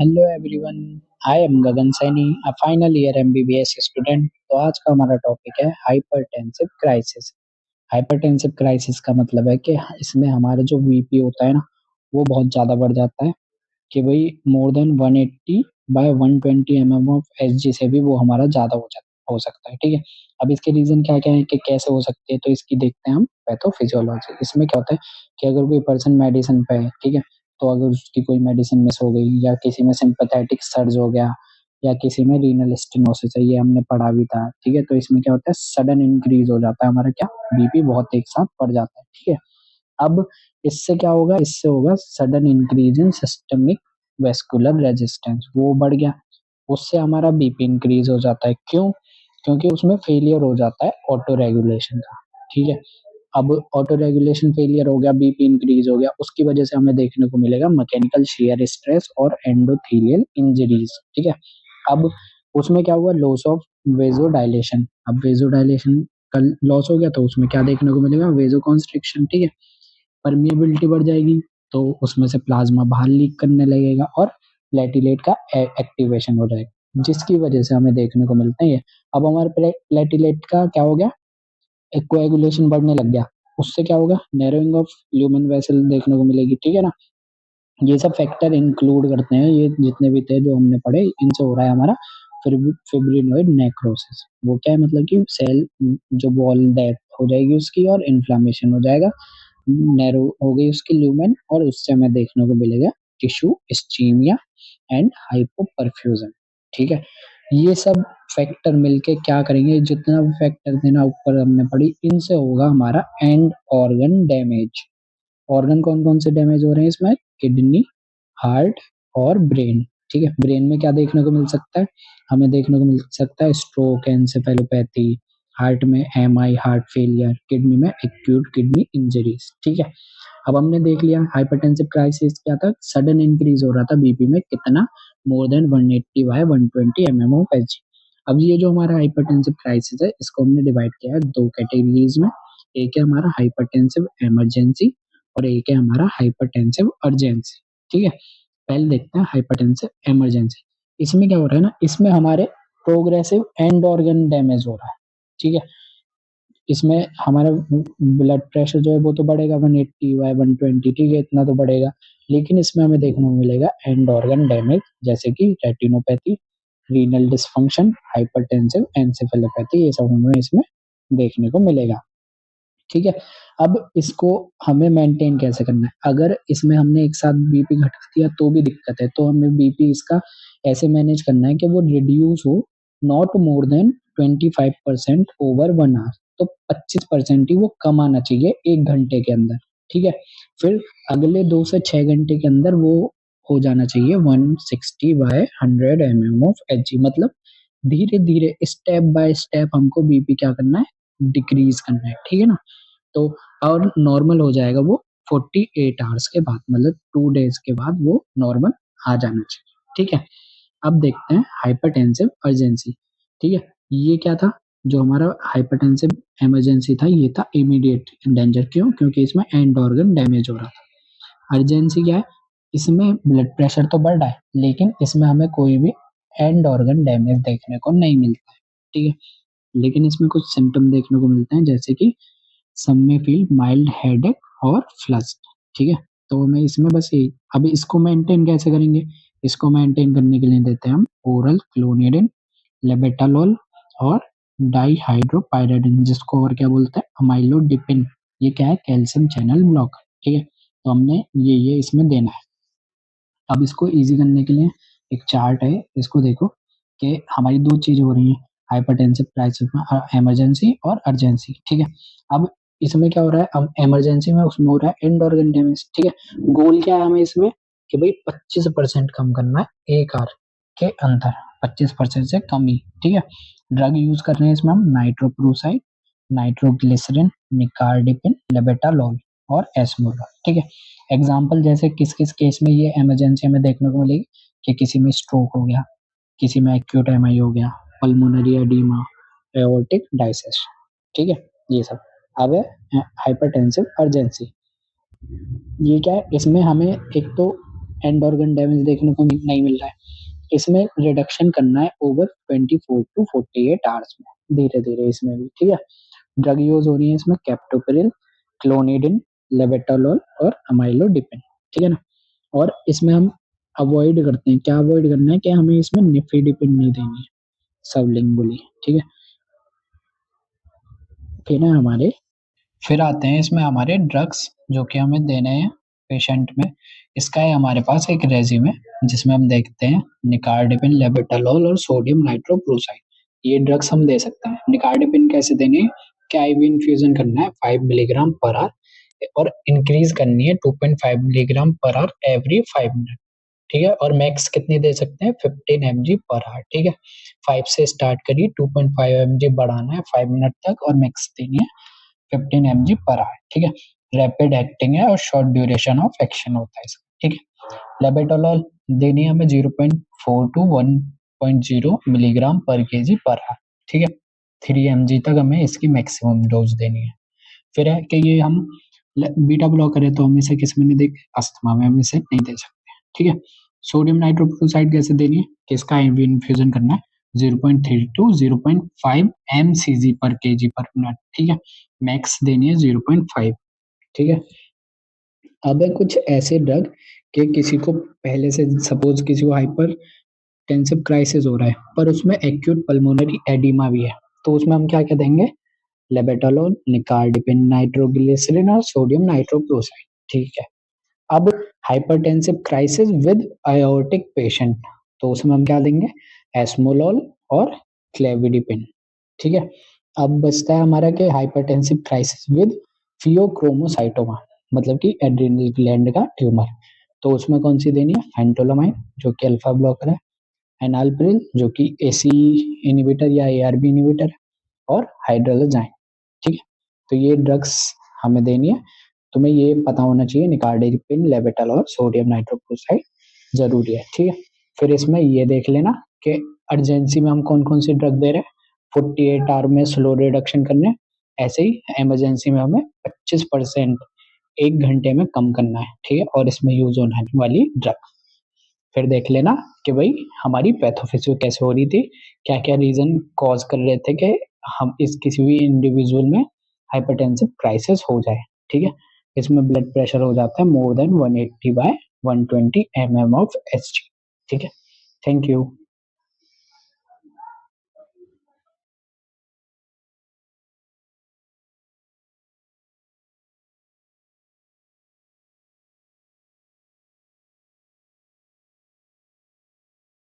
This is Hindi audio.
Hello everyone. I am Gagan Saini, a final year MBBS student. तो आज का हमारा टॉपिक है हाइपरटेंसिव क्राइसिस। हाइपरटेंसिव क्राइसिस का मतलब है कि इसमें हमारा जो बीपी होता है ना, वो बहुत ज़्यादा बढ़ जाता है कि भाई more than 180 by 120 mm of Hg से भी वो हमारा ज़्यादा हो सकता है। ठीक है। अब इसके रीज़न क्या-क्या है कि कैसे हो सकती है, तो इसकी देखते हैं हम पैथोफिजियोलॉजी। इसमें क्या होता है कि अगर कोई पर्सन मेडिसिन पे है, ठीक है, तो अगर उसकी कोई मेडिसिन मिस हो गई या किसी में सिम्पैथेटिक सर्ज हो गया या किसी में रीनल स्टेनोसिस है, ये हमने पढ़ा भी था। ठीक है, तो इसमें क्या होता है, सडन इंक्रीज़ हो जाता है हमारा क्या, बीपी बहुत एक साथ बढ़ जाता है। ठीक है। अब इससे क्या होगा, इससे होगा sudden increase in systemic vascular resistance, वो बढ़ गया। उससे हमारा बीपी इंक्रीज हो जाता है। क्यों? क्योंकि उसमें फेलियर हो जाता है ऑटो रेगुलेशन का। ठीक है। अब ऑटो रेगुलेशन फेलियर हो गया, बीपी इंक्रीज हो गया, उसकी वजह से हमें देखने को मिलेगा मैकेनिकल शियर स्ट्रेस और एंडोथेलियल इंजरीज। ठीक है। अब उसमें क्या हुआ, लॉस ऑफ वेजोडाइलेशन। अब वेजोडाइलेशन का लॉस हो गया तो उसमें क्या देखने को मिलेगा, वेजो कॉन्स्ट्रिक्शन। ठीक है। परमिएबिलिटी बढ़ जाएगी तो उसमें से प्लाज्मा बाहर लीक करने लगेगा और प्लेटिलेट का एक्टिवेशन हो जाएगा, जिसकी वजह से हमें देखने को मिलता है ये। अब हमारे प्लेटिलेट का क्या हो गया, एक कोएगुलेशन बढ़ने लग गया। उससे क्या होगा, नैरोइंग ऑफ ल्यूमेन वेसल देखने को मिलेगी। ठीक है ना। ये सब फैक्टर इंक्लूड करते हैं, ये जितने भी थे जो हमने पढ़े, इनसे हो रहा है हमारा फिब्रिनोइड नेक्रोसिस। वो क्या है, मतलब कि सेल जो वॉल डेथ हो जाएगी उसकी और इन्फ्लामेशन हो जाएगा, नैरो हो गई उसकी ल्यूमेन, और उससे हमें देखने को मिलेगा टिश्यू इस्चीमिया एंड हाइपोपरफ्यूजन। ठीक है। ये सब फैक्टर मिलके क्या करेंगे, जितना भी फैक्टर देना ऊपर हमने पढ़ी, इनसे होगा हमारा एंड ऑर्गन डैमेज। ऑर्गन कौन-कौन से डैमेज हो रहे हैं इसमें, किडनी, हार्ट और ब्रेन। ठीक है। ब्रेन में क्या देखने को मिल सकता है, हमें देखने को मिल सकता है स्ट्रोक, एन्सेफेलोपैथी, हार्ट में एमआई, हार्ट फेलियर, किडनी में एक्यूट किडनी इंजरीज। ठीक है। अब हमने देख लिया हाइपरटेंसिव क्राइसिस क्या था, सडन इंक्रीज हो रहा था बीपी में, कितना, more than 180 by 120 mm of Hg. अब ये जो हमारा हाइपरटेंसिव क्राइसिस है, इसको हमने डिवाइड किया है दो कैटेगरीज में। एक है हमारा हाइपरटेंसिव इमरजेंसी और एक है हमारा हाइपरटेंसिव अर्जेंसी। ठीक है। पहले देखते हैं हाइपरटेंसिव इमरजेंसी। इसमें क्या हो रहा है ना, इसमें हमारे प्रोग्रेसिव एंड ऑर्गन डैमेज हो रहा है। ठीक है। इसमें हमारा ब्लड प्रेशर जो है वो तो बढ़ेगा 180 बाय 120। ठीक है, इतना तो बढ़ेगा। लेकिन इसमें हमें देखने को मिलेगा एंड ऑर्गन डैमेज, जैसे कि retinopathy, renal dysfunction, hypertensive encephalopathy, ये सब हमें इसमें देखने को मिलेगा। ठीक है। अब इसको हमें मेंटेन कैसे करना है, अगर इसमें हमने एक साथ बीपी घटा दिया तो भी दिक्कत है, तो हमें बीपी इसका ऐसे मैनेज करना है कि वो रिड्यूस हो not more than 25% over 1 hour. तो 25% ही वो कम आना चाहिए 1 घंटे के अंदर। ठीक है। फिर अगले 2 से 6 घंटे के अंदर वो हो जाना चाहिए 160 बाय 100 एमएम ऑफ एचजी। मतलब धीरे-धीरे स्टेप बाय स्टेप हमको बीपी क्या करना है, डिक्रीज करना है। ठीक है ना। तो और नॉर्मल हो जाएगा वो 48 आवर्स के बाद, मतलब 2 डेज़ के बाद वो नॉर्मल आ जाना चाहिए। ठीक है। अब देखते हैं हाइपरटेंसिव अर्जेंसी। ठीक है। ये क्या था, जो हमारा हाइपरटेंसिव इमरजेंसी था, ये था इमीडिएट डेंजर। क्यों? क्योंकि इसमें एंड ऑर्गन डैमेज हो रहा था। अर्जेंसी क्या है, इसमें ब्लड प्रेशर तो बढ़ रहा है लेकिन इसमें हमें कोई भी एंड ऑर्गन डैमेज देखने को नहीं मिलता है। ठीक है। लेकिन इसमें कुछ सिम्पटम देखने को मिलते हैं, जैसे कि सम में फील माइल्ड हेडेक और फ्लश। ठीक है। तो हमें इसमें बस यही, अब इसको मेंटेन कैसे करेंगे, इसको मेंटेन करने के लिए देते हैं हम ओरल क्लोनिडेन, लेबेटालोल और डाइहाइड्रोपायरिडोन, जिसको और क्या बोलते हैं, अमाइलोडिपिन। ये क्या है, कैल्शियम चैनल ब्लॉकर। ठीक है। तो हमने ये इसमें देना है। अब इसको ईज़ी करने के लिए एक चार्ट है, इसको देखो कि हमारी 2 चीज़ें हो रही हैं हाइपरटेंसिव क्राइसिस में, इमरजेंसी और अर्जेंसी। ठीक है। अब इसमें क्या हो रहा है, अब इमरजेंसी में उसमें हो रहा है एंड ऑर्गन डैमेज। ठीक है। गोल क्या है हमें इसमें कि भाई 25% कम करना है 1 आवर के अंदर, 25% से कम ही। ठीक है। ड्रग यूज़ कर रहे हैं इसमें हम नाइट्रोप्रोसाइड, नाइट्रोग्लिसरिन, निकार्डिपिन, लेबेटालोल और एस्मोलॉल। ठीक है। एग्जाम्पल जैसे किस-किस केस में ये इमरजेंसी हमें देखने को मिलेगी, कि किसी में स्ट्रोक हो गया, किसी में एक्यूट एमआई हो गया, पल्मोनरी एडीमा, एओर्टिक डायसेस। ठीक है, ये सब। अब है हाइपरटेंसिव अर्जेंसी। ये क्या है, इसमें हमें एक तो एंड ऑर्गन डैमेज देखने को नहीं मिल रहा है। इसमें रिडक्शन करना है ओवर 24 टू 48 आवर्स में, धीरे-धीरे इसमें भी, ठीक है? ड्रग यूज़ हो रही है इसमें कैप्टोप्रिल, क्लोनिडिन, लेबेटालोल और अमाइलोडिपिन, ठीक है ना? और इसमें हम अवॉइड करते हैं, क्या अवॉइड करना है कि हमें इसमें निफेडिपिन नहीं देनी है, सबलिंगुअली, ठीक है? फिर है हमारे फिर आते हैं इसमें हमारे ड्रग्स जो कि हमें देने हैं पेशेंट में। इसका है हमारे पास एक रेज़्यूमे जिसमें हम देखते हैं निकार्डिपिन, लेबेटालोल और सोडियम नाइट्रोक्लोराइड। ये ड्रग्स हम दे सकते हैं। निकार्डिपिन कैसे देनी है कि आईवी इन्फ्यूज़न करना है 5 मिलीग्राम पर आवर और इंक्रीज़ करनी है 2.5 milligram per hour every 5 minute, ठीक है? और मैक्स कितनी दे सकते हैं 15 एमजी पर आवर, ठीक है? 5 से स्टार्ट करिए, 2.5 एमजी बढ़ाना है 5 मिनट तक और मैक्स देनी है 15 एमजी पर आवर, ठीक है? रैपिड एक्टिंग है और शॉर्ट ड्यूरेशन ऑफ एक्शन होता है इसका, ठीक है? लेबेटालोल देनी है हमें 0.4 टू 1.0 मिलीग्राम पर केजी पर आवर, ठीक है? 3 एमजी तक हमें इसकी मैक्सिमम डोज़ देनी है। फिर है कि ये हम बीटा ब्लॉकर है तो हम इसे किस में नहीं देंगे, अस्थमा में हम इसे नहीं दे सकते, ठीक है? सोडियम नाइट्रोक्लोराइड कैसे देनी है कि इसका IV इन्फ्यूजन करना है 0.3 टू 0.5 mcg पर केजी पर मिनट, ठीक है? मैक्स देनी है 0.5, ठीक है? अब है कुछ ऐसे ड्रग कि किसी को पहले से सपोज किसी को हाइपर टेंसिव क्राइसिस हो रहा है पर उसमें एक्यूट पल्मोनरी एडिमा भी है, तो उसमें हम क्या क्या देंगे, लेबेटालोल, निकार्डिपिन, नाइट्रोग्लिसरिन और सोडियम नाइट्रोक्लोराइड, ठीक है? अब hypertensive crisis with aortic patient, तो उसमें हम क्या देंगे, एस्मोलॉल और क्लेविडिपिन, ठीक है? अब बचता है हमारा कि हाइपरटेंसिव क्राइसिस विद फियोक्रोमोसाइटोमा, मतलब कि एड्रिनल ग्लैंड का ट्यूमर, तो उसमें कौन सी देनी है, फेंटोलामाइन जो कि अल्फा ब्लॉकर है, एनाल्प्रिल जो कि एसी इनहिबिटर या एआरबी इनहिबिटर है और हाइड्रोलाजाइन, ठीक है? तो ये ड्रग्स हमें देनी है। तुम्हें ये पता होना चाहिए निकार्डिपिन, लेबेटालोल और सोडियम नाइट्रोक्लोराइड ज़रूरी है, ठीक है? फिर इसमें ये देख लेना कि अर्जेंसी में हम कौन-कौन सी ड्रग दे रहे हैं, 48 आवर में स्लो रिडक्शन करना है, ऐसे ही इमरजेंसी में हमें 25% 1 घंटे में कम करना है, ठीक है? और इसमें यूज़ होने वाली ड्रग। फिर देख लेना कि भाई हमारी पैथोफिज़ियो कैसे हो रही थी, क्या-क्या रीज़न कॉज़ कर रहे थे कि हम इस किसी भी इंडिविजुअल में हाइपरटेंसिव क्राइसिस हो जाए, ठीक है? इसमें ब्लड प्रेशर हो जाता है more than 180/120 mm of Hg, ठीक है? Thank you.